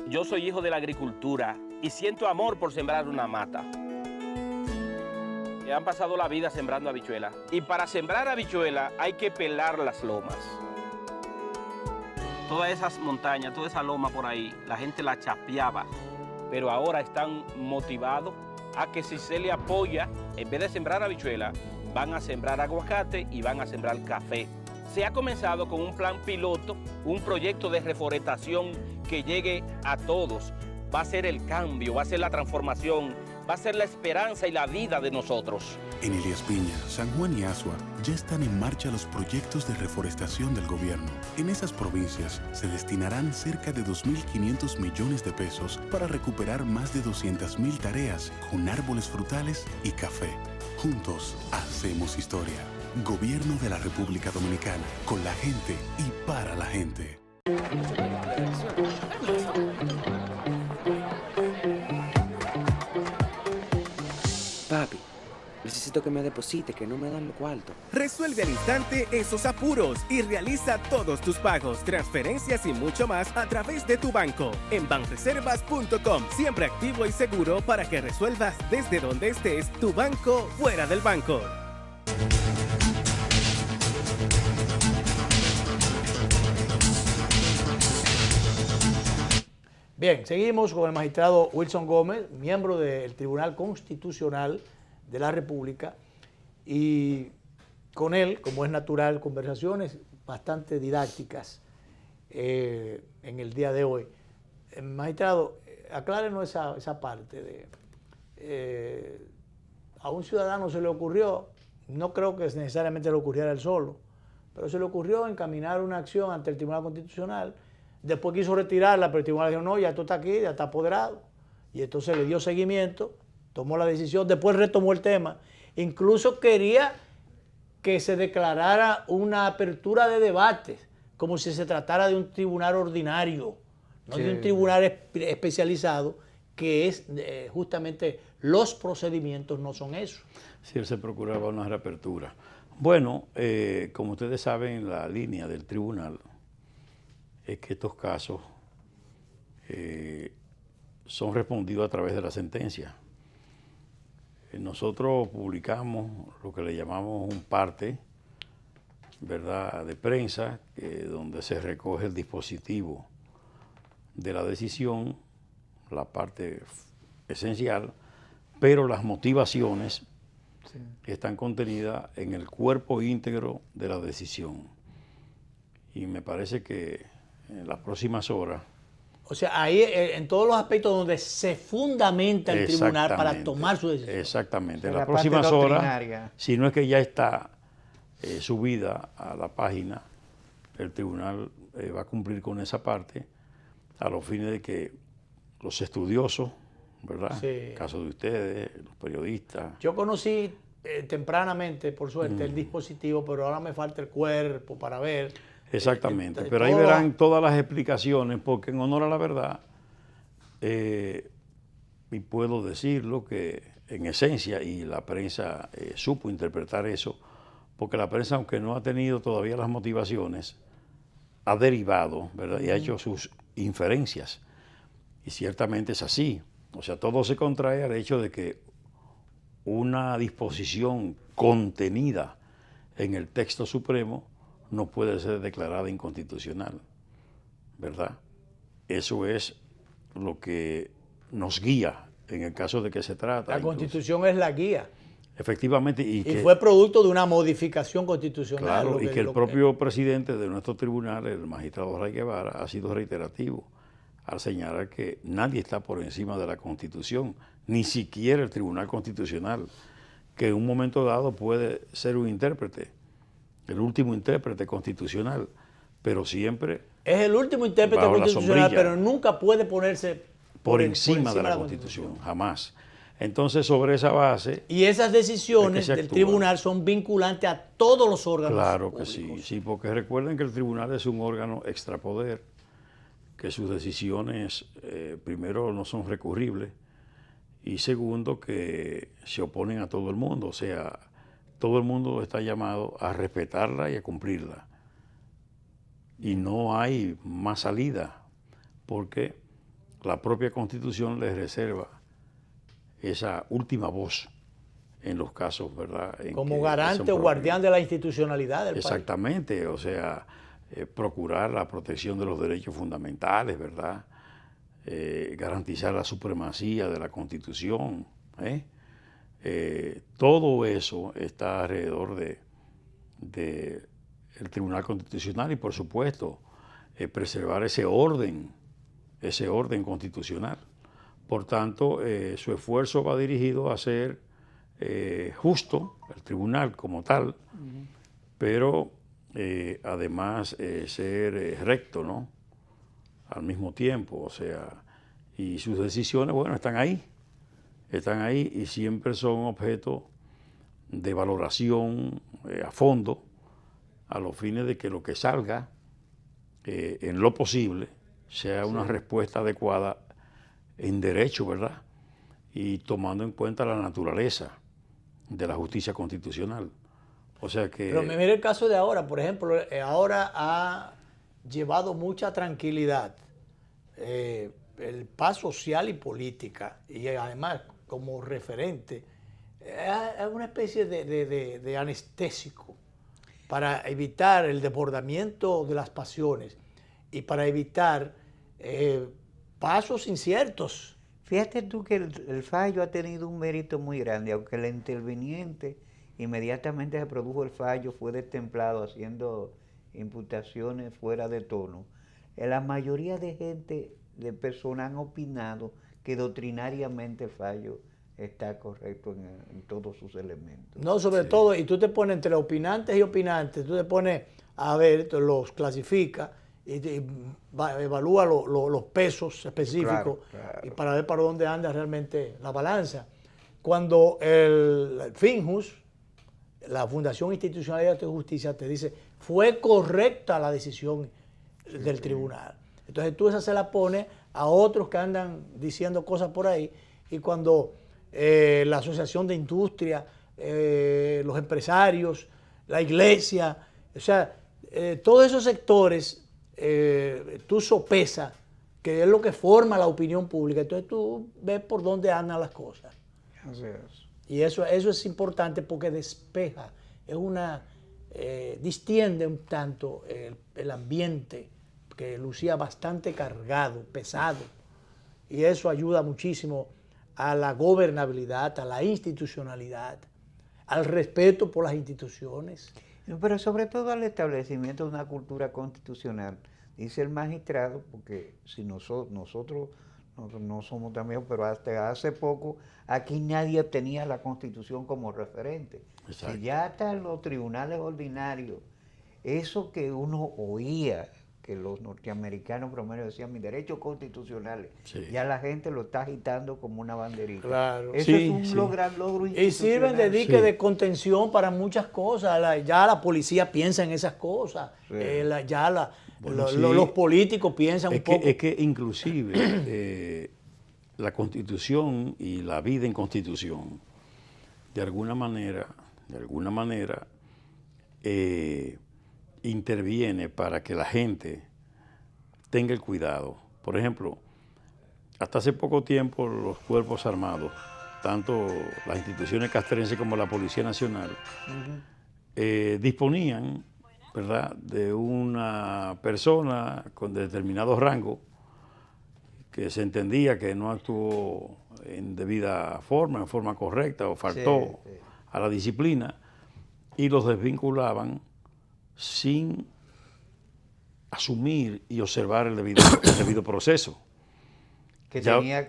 Yo soy hijo de la agricultura y siento amor por sembrar una mata. Han pasado la vida sembrando habichuelas. Y para sembrar habichuelas hay que pelar las lomas. Todas esas montañas, toda esa loma por ahí, la gente la chapeaba. Pero ahora están motivados a que si se le apoya, en vez de sembrar habichuelas, van a sembrar aguacate y van a sembrar café. Se ha comenzado con un plan piloto, un proyecto de reforestación que llegue a todos. Va a ser el cambio, va a ser la transformación, va a ser la esperanza y la vida de nosotros. En Elías Piña, San Juan y Asua ya están en marcha los proyectos de reforestación del gobierno. En esas provincias se destinarán cerca de 2.500 millones de pesos para recuperar más de 200.000 tareas con árboles frutales y café. Juntos hacemos historia. Gobierno de la República Dominicana, con la gente y para la gente. Papi, necesito que me deposite, que no me dan los cuartos. Resuelve al instante esos apuros y realiza todos tus pagos, transferencias y mucho más a través de tu banco. En banreservas.com, siempre activo y seguro para que resuelvas desde donde estés tu banco fuera del banco. Bien, seguimos con el magistrado Wilson Gómez, miembro del Tribunal Constitucional de la República, y con él, como es natural, conversaciones bastante didácticas en el día de hoy. Magistrado, aclárenos esa parte de a un ciudadano se le ocurrió, no creo que necesariamente le ocurriera él solo, pero se le ocurrió encaminar una acción ante el Tribunal Constitucional. Después quiso retirarla, pero el tribunal dijo, no, ya esto está aquí, ya está apoderado. Y entonces le dio seguimiento, tomó la decisión, después retomó el tema. Incluso quería que se declarara una apertura de debate, como si se tratara de un tribunal ordinario, no de un tribunal especializado, que es justamente los procedimientos no son eso. Sí, él se procuraba una reapertura. Bueno, como ustedes saben, la línea del tribunal es que estos casos son respondidos a través de la sentencia. Nosotros publicamos lo que le llamamos un parte, ¿verdad?, de prensa, donde se recoge el dispositivo de la decisión, la parte esencial, pero las motivaciones están contenidas en el cuerpo íntegro de la decisión. Y me parece que en las próximas horas. O sea, ahí en todos los aspectos donde se fundamenta el tribunal para tomar su decisión. Exactamente. En la las próximas doctrinaria. horas, si no es que ya está subida a la página, el tribunal va a cumplir con esa parte a los fines de que los estudiosos, ¿verdad? Sí. En el caso de ustedes, los periodistas. Yo conocí tempranamente, por suerte, el dispositivo, pero ahora me falta el cuerpo para ver. Exactamente, pero ahí verán todas las explicaciones, porque en honor a la verdad, y puedo decirlo que en esencia, y la prensa supo interpretar eso, porque la prensa, aunque no ha tenido todavía las motivaciones, ha derivado, ¿verdad?, y ha hecho sus inferencias, y ciertamente es así. O sea, todo se contrae al hecho de que una disposición contenida en el texto supremo no puede ser declarada inconstitucional, ¿verdad? Eso es lo que nos guía en el caso de que se trata. La Constitución es la guía. Efectivamente. Y fue producto de una modificación constitucional. Claro, y que el propio presidente de nuestro tribunal, el magistrado Ray Guevara, ha sido reiterativo al señalar que nadie está por encima de la Constitución, ni siquiera el Tribunal Constitucional, que en un momento dado puede ser un intérprete, el último intérprete constitucional, pero siempre es el último intérprete constitucional, pero nunca puede ponerse por encima de la Constitución, jamás. Entonces, sobre esa base... Y esas decisiones del tribunal son vinculantes a todos los órganos Claro que públicos. sí, porque recuerden que el tribunal es un órgano extrapoder, que sus decisiones primero no son recurribles y segundo, que se oponen a todo el mundo, o sea, todo el mundo está llamado a respetarla y a cumplirla. Y no hay más salida, porque la propia Constitución les reserva esa última voz en los casos, ¿verdad? Como garante o guardián de la institucionalidad del país. Exactamente, o sea, procurar la protección de los derechos fundamentales, ¿verdad? Garantizar la supremacía de la Constitución, todo eso está alrededor de el Tribunal Constitucional y, por supuesto, preservar ese orden constitucional. Por tanto, su esfuerzo va dirigido a ser justo, el tribunal como tal, pero además ser recto, ¿no? Al mismo tiempo, o sea, y sus decisiones, bueno, están ahí y siempre son objeto de valoración a fondo, a los fines de que lo que salga, en lo posible, sea una respuesta adecuada en derecho, ¿verdad? Y tomando en cuenta la naturaleza de la justicia constitucional. O sea que... Pero mire el caso de ahora, por ejemplo, ahora ha llevado mucha tranquilidad el paz social y política, y además como referente, es una especie de anestésico para evitar el desbordamiento de las pasiones y para evitar pasos inciertos. Fíjate tú que el fallo ha tenido un mérito muy grande, aunque el interviniente inmediatamente se produjo el fallo, fue destemplado haciendo imputaciones fuera de tono. La mayoría de gente, de personas han opinado que doctrinariamente el fallo está correcto en todos sus elementos. No, sobre todo, y tú te pones entre opinantes y opinantes, tú te pones a ver, tú los clasifica y evalúa los pesos específicos, claro. Y para ver para dónde anda realmente la balanza. Cuando el FINJUS, la Fundación Institucional de Justicia, te dice, fue correcta la decisión del tribunal. Entonces tú esa se la pones a otros que andan diciendo cosas por ahí, y cuando la Asociación de Industria, los empresarios, la iglesia, o sea, todos esos sectores, tú sopesas que es lo que forma la opinión pública, entonces tú ves por dónde andan las cosas. Así es. Y eso es importante porque despeja, distiende un tanto el ambiente que lucía bastante cargado, pesado, y eso ayuda muchísimo a la gobernabilidad, a la institucionalidad, al respeto por las instituciones. Pero sobre todo al establecimiento de una cultura constitucional, dice el magistrado, porque si nosotros no somos también, pero hasta hace poco aquí nadie tenía la Constitución como referente. Si ya hasta en los tribunales ordinarios, eso que uno oía, que los norteamericanos promedio decían mis derechos constitucionales, ya la gente lo está agitando como una banderita. Claro. Eso es un gran logro institucional. Y sirven de dique de contención para muchas cosas. Ya la policía piensa en esas cosas. Los políticos piensan un poco. Es que inclusive la Constitución y la vida en Constitución, de alguna manera, interviene para que la gente tenga el cuidado. Por ejemplo, hasta hace poco tiempo los cuerpos armados, tanto las instituciones castrenses como la Policía Nacional, disponían, ¿verdad?, de una persona con determinado rango que se entendía que no actuó en debida forma, en forma correcta, o faltó a la disciplina, y los desvinculaban sin asumir y observar el debido proceso. Que tenía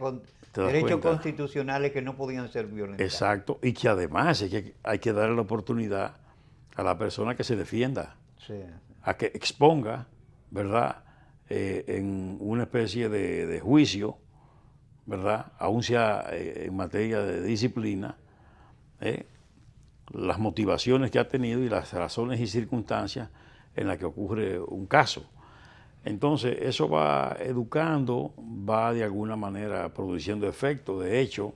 derechos constitucionales que no podían ser violentados. Exacto, y que además hay que darle la oportunidad a la persona que se defienda, a que exponga, ¿verdad?, en una especie de juicio, ¿verdad?, aún sea en materia de disciplina, las motivaciones que ha tenido y las razones y circunstancias en las que ocurre un caso. Entonces, eso va educando, va de alguna manera produciendo efecto. De hecho,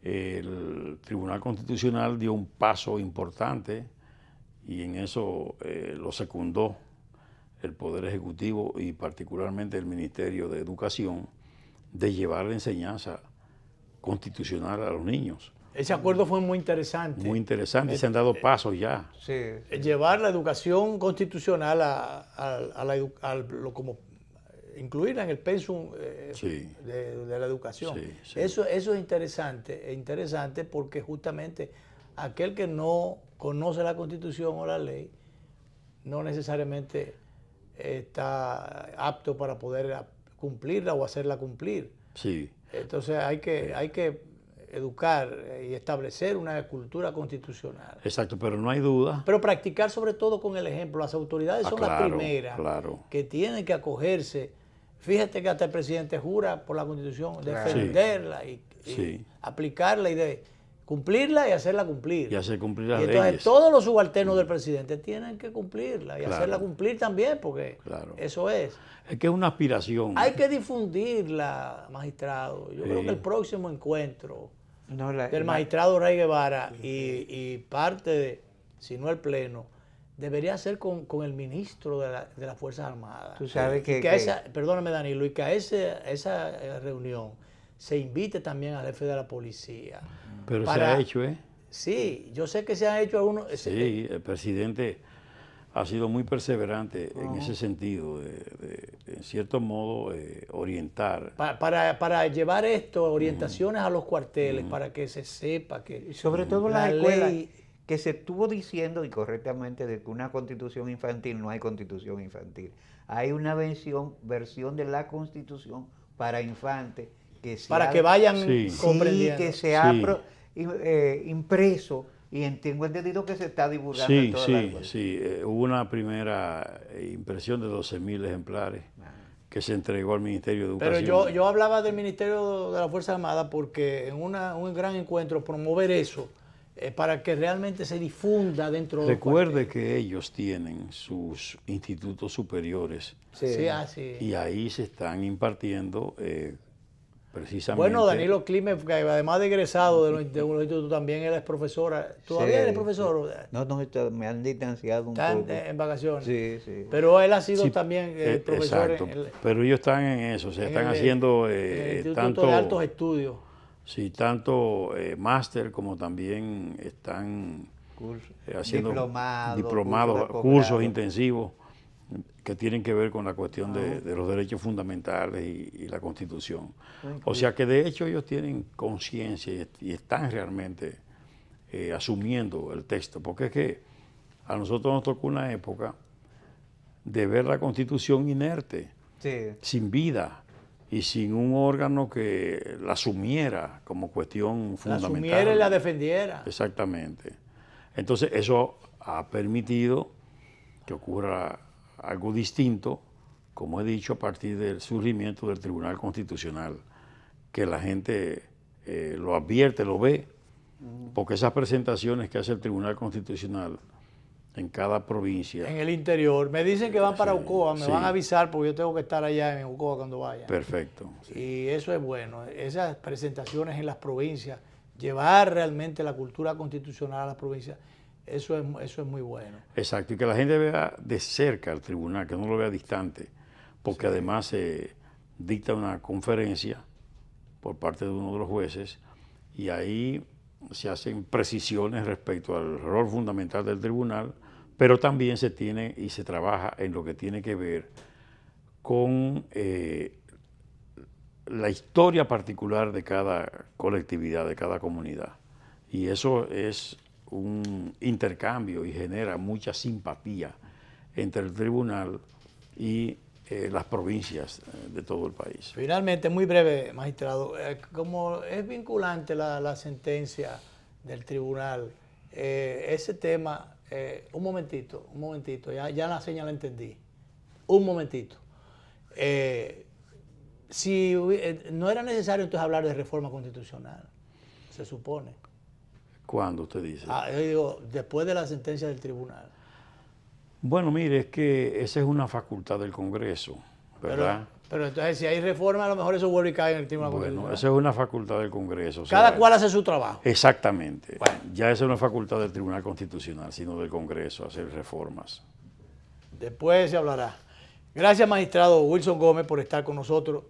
el Tribunal Constitucional dio un paso importante y en eso lo secundó el Poder Ejecutivo y particularmente el Ministerio de Educación, de llevar la enseñanza constitucional a los niños. Ese acuerdo fue muy interesante. Muy interesante, se han dado pasos ya. Sí. Llevar la educación constitucional como incluirla en el pensum de la educación. Sí, sí. Eso es interesante porque justamente aquel que no conoce la Constitución o la ley no necesariamente está apto para poder cumplirla o hacerla cumplir. Sí. Entonces hay que educar y establecer una cultura constitucional. Exacto, pero no hay duda. Pero practicar sobre todo con el ejemplo. Las autoridades son las primeras que tienen que acogerse. Fíjate que hasta el presidente jura por la Constitución defenderla y aplicarla y de cumplirla y hacerla cumplir. Y hacer cumplir las entonces leyes. todos los subalternos del presidente tienen que cumplirla y hacerla cumplir también, porque eso es. Es que es una aspiración. Hay que difundirla, magistrado. Yo creo que el próximo encuentro del magistrado Ray Guevara y parte de, si no el pleno, debería ser con el ministro de las Fuerzas Armadas. Tú sabes perdóname, Danilo, y que a esa reunión se invite también al jefe de la policía. Pero se ha hecho, ¿eh? Sí, yo sé que se han hecho algunos. Sí, el presidente ha sido muy perseverante en ese sentido, de en cierto modo, orientar. Para llevar esto, orientaciones a los cuarteles, para que se sepa que... Sobre todo las escuelas, que se estuvo diciendo, y correctamente, de que una constitución infantil no hay constitución infantil. Hay una versión de la constitución para infantes que vayan comprendiendo. Que se ha impreso y tengo entendido que se está divulgando en todas las escuelas. Hubo una primera impresión de 12.000 ejemplares que se entregó al Ministerio de Educación. Pero yo hablaba del Ministerio de las Fuerzas Armadas porque en un gran encuentro promover eso para que realmente se difunda dentro de los Recuerde que ellos tienen sus institutos superiores y ahí se están impartiendo precisamente. Bueno, Danilo Clime, que además de egresado de los institutos, también él es profesora. ¿Todavía eres profesor? No, me han distanciado un poco. Están en vacaciones. Sí. Pero él ha sido también profesor. Exacto, pero ellos están en eso, están haciendo el Instituto de Altos Estudios. Sí, tanto máster como también están haciendo diplomados, cursos intensivos que tienen que ver con la cuestión de los derechos fundamentales y la Constitución. O sea que de hecho ellos tienen conciencia y están realmente asumiendo el texto, porque es que a nosotros nos tocó una época de ver la Constitución inerte, sin vida y sin un órgano que la asumiera como cuestión fundamental. La asumiera y la defendiera. Exactamente. Entonces eso ha permitido que ocurra algo distinto, como he dicho, a partir del surgimiento del Tribunal Constitucional, que la gente lo advierte, lo ve, porque esas presentaciones que hace el Tribunal Constitucional en cada provincia. En el interior. Me dicen que van para Ocoa, me van a avisar porque yo tengo que estar allá en Ocoa cuando vaya. Perfecto. Y eso es bueno, esas presentaciones en las provincias, llevar realmente la cultura constitucional a las provincias, eso es muy bueno. Exacto, y que la gente vea de cerca al tribunal, que no lo vea distante, porque además se dicta una conferencia por parte de uno de los jueces y ahí se hacen precisiones respecto al rol fundamental del tribunal, pero también se tiene y se trabaja en lo que tiene que ver con la historia particular de cada colectividad, de cada comunidad. Y eso es un intercambio y genera mucha simpatía entre el tribunal y las provincias de todo el país. Finalmente, muy breve, magistrado, como es vinculante la sentencia del tribunal, ese tema, un momentito, ya la señal la entendí, un momentito. Si no era necesario entonces hablar de reforma constitucional, se supone. ¿Cuándo usted dice? Yo digo, después de la sentencia del tribunal. Bueno, mire, es que esa es una facultad del Congreso, ¿verdad? Pero entonces si hay reforma, a lo mejor eso vuelve y cae en el Tribunal Bueno, Constitucional. eso es una facultad del Congreso. o Cada sea, cual hace su trabajo. Exactamente. Bueno. Ya eso no es facultad del Tribunal Constitucional, sino del Congreso, hacer reformas. Después se hablará. Gracias, magistrado Wilson Gómez, por estar con nosotros.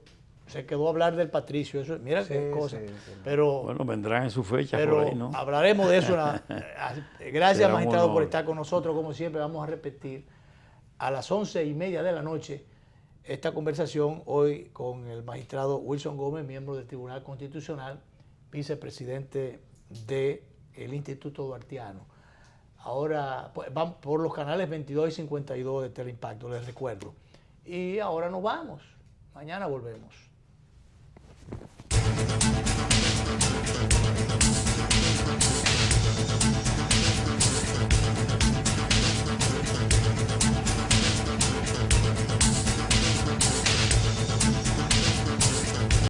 Se quedó a hablar del Patricio, eso, mira qué cosa. Pero, Bueno, vendrán en su fecha pero por ahí, ¿no? hablaremos de eso. Gracias, Será un magistrado, por honor. estar con nosotros. Como siempre, vamos a repetir a las 11:30 de la noche esta conversación hoy con el magistrado Wilson Gómez, miembro del Tribunal Constitucional, vicepresidente del Instituto Duartiano. Ahora van por los canales 22 y 52 de Teleimpacto, les recuerdo. Y ahora nos vamos. Mañana volvemos.